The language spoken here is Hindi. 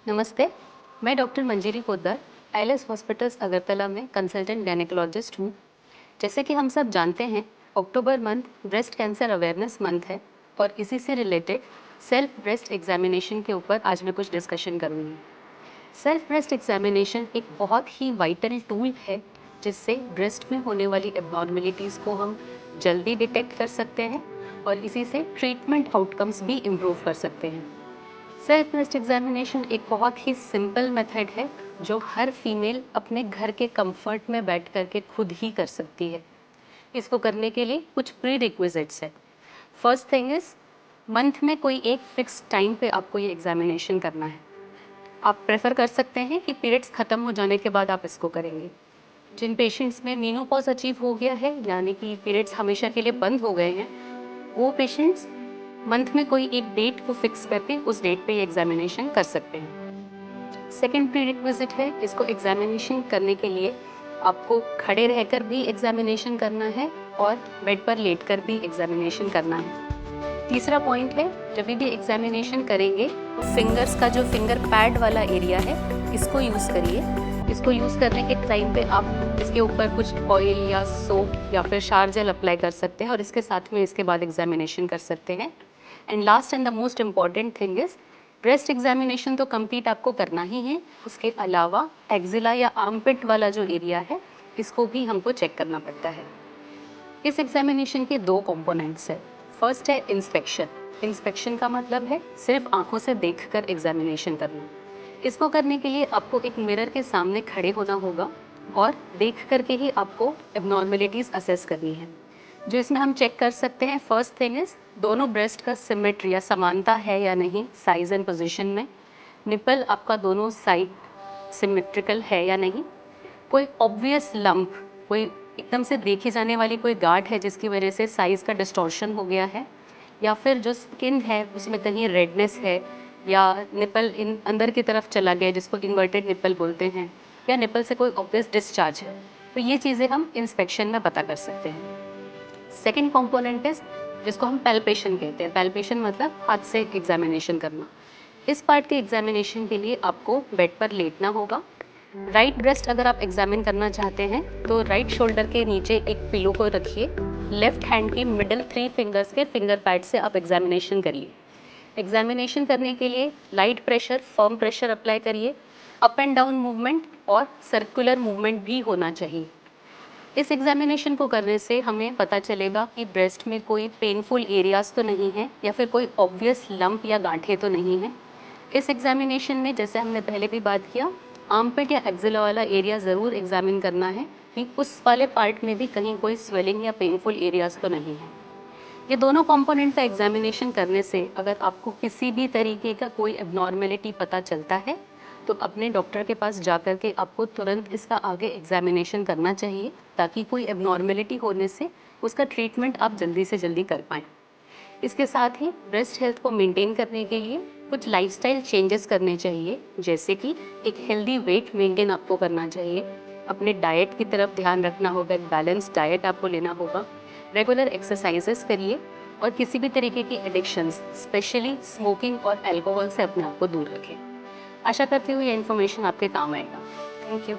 नमस्ते, मैं डॉक्टर मंजिरी पोद्दार आईएलएस हॉस्पिटल्स अगरतला में कंसल्टेंट गायनेकोलॉजिस्ट हूँ। जैसे कि हम सब जानते हैं, October month breast cancer awareness month है और इसी से रिलेटेड सेल्फ ब्रेस्ट एग्जामिनेशन के ऊपर आज मैं कुछ डिस्कशन करूँगी। सेल्फ ब्रेस्ट एग्जामिनेशन एक बहुत ही वाइटल टूल है जिससे ब्रेस्ट में होने वाली एबनॉर्मेलिटीज़ को हम जल्दी डिटेक्ट कर सकते हैं और इसी से ट्रीटमेंट आउटकम्स भी इम्प्रूव कर सकते हैं। सेल्फ ब्रेस्ट एग्जामिनेशन एक बहुत ही सिंपल मेथड है जो हर फीमेल अपने घर के कंफर्ट में बैठ कर के खुद ही कर सकती है। इसको करने के लिए कुछ प्री रिक्विजिट्स है। फर्स्ट थिंग इज, मंथ में कोई एक फिक्स टाइम पे आपको ये एग्जामिनेशन करना है। आप प्रेफर कर सकते हैं कि पीरियड्स ख़त्म हो जाने के बाद आप इसको करेंगे। जिन पेशेंट्स में मेनोपॉज अचीव हो गया है, यानी कि पीरियड्स हमेशा के लिए बंद हो गए हैं, वो पेशेंट्स मंथ में कोई एक डेट को फिक्स करके उस डेट पे ये एग्जामिनेशन कर सकते हैं। सेकेंड प्री रिक्विजिट है, इसको एग्जामिनेशन करने के लिए आपको खड़े रहकर भी एग्जामिनेशन करना है और बेड पर लेटकर भी एग्जामिनेशन करना है। तीसरा पॉइंट है, जब भी एग्जामिनेशन करेंगे तो फिंगर्स का जो फिंगर पैड वाला एरिया है इसको यूज़ करिए। इसको यूज़ करने के टाइम पे आप इसके ऊपर कुछ ऑयल या सोप या फिर शार जेल अप्लाई कर सकते हैं और इसके साथ में इसके बाद एग्जामिनेशन कर सकते हैं। And last and the most important thing is, breast examination तो कंप्लीट आपको करना ही है, उसके अलावा एक्जिला या आर्मपिट वाला जो एरिया है इसको भी हमको चेक करना पड़ता है। इस एग्जामिनेशन के दो कंपोनेंट्स है। फर्स्ट है इंस्पेक्शन। इंस्पेक्शन का मतलब है सिर्फ आंखों से देखकर एग्जामिनेशन करना। इसको करने के लिए आपको एक मिरर के सामने खड़े होना होगा और देख करके ही आपको एबनॉर्मेलिटीज़ असेस करनी है। जो इसमें हम चेक कर सकते हैं, फर्स्ट थिंग इज, दोनों ब्रेस्ट का सिमेट्री या समानता है या नहीं साइज एंड पोजीशन में। निपल आपका दोनों साइड सिमेट्रिकल है या नहीं। कोई ऑब्वियस लंप, कोई एकदम से देखी जाने वाली कोई गांठ है जिसकी वजह से साइज़ का डिस्टॉर्शन हो गया है, या फिर जो स्किन है उसमें कहीं रेडनेस है, या निपल इन अंदर की तरफ चला गया जिसको इन्वर्टेड निपल बोलते हैं, या निपल से कोई ऑब्वियस डिस्चार्ज है। तो ये चीज़ें हम इंस्पेक्शन में पता कर सकते हैं। सेकेंड कंपोनेंट इज, जिसको हम पैल्पेशन कहते हैं। पैल्पेशन मतलब हाथ से एग्जामिनेशन करना। इस पार्ट के एग्जामिनेशन के लिए आपको बेड पर लेटना होगा। राइट ब्रेस्ट अगर आप एग्जामिन करना चाहते हैं तो राइट शोल्डर के नीचे एक पिलो को रखिए। लेफ्ट हैंड के मिडिल 3 फिंगर्स के फिंगर पैड से आप एग्जामिनेशन करिए। एग्जामिनेशन करने के लिए light pressure, firm pressure apply करिए। अप एंड डाउन मूवमेंट और सर्कुलर मूवमेंट भी होना चाहिए। इस एग्जामिनेशन को करने से हमें पता चलेगा कि ब्रेस्ट में कोई पेनफुल एरियाज तो नहीं है या फिर कोई ऑब्वियस लंप या गांठें तो नहीं है। इस एग्जामिनेशन में, जैसे हमने पहले भी बात किया, आर्मपिट या एक्जिला वाला एरिया ज़रूर एग्जामिन करना है कि उस वाले पार्ट में भी कहीं कोई स्वेलिंग या पेनफुल एरियाज तो नहीं है। ये दोनों कंपोनेंट का एग्जामिनेशन करने से अगर आपको किसी भी तरीके का कोई एबनॉर्मेलिटी पता चलता है तो अपने डॉक्टर के पास जाकर के आपको तुरंत इसका आगे एग्जामिनेशन करना चाहिए, ताकि कोई एबनॉर्मेलिटी होने से उसका ट्रीटमेंट आप जल्दी से जल्दी कर पाएँ। इसके साथ ही ब्रेस्ट हेल्थ को मेंटेन करने के लिए कुछ लाइफस्टाइल चेंजेस करने चाहिए, जैसे कि एक हेल्दी वेट मेंटेन आपको करना चाहिए। अपने डाइट की तरफ ध्यान रखना होगा, एक बैलेंस डाइट आपको लेना होगा। रेगुलर एक्सरसाइजेस करिए और किसी भी तरीके की एडिक्शंस, स्पेशली स्मोकिंग और अल्कोहल से अपने आप को दूर रखें। आशा करती हूँ ये इन्फॉर्मेशन आपके काम आएगा। Thank you.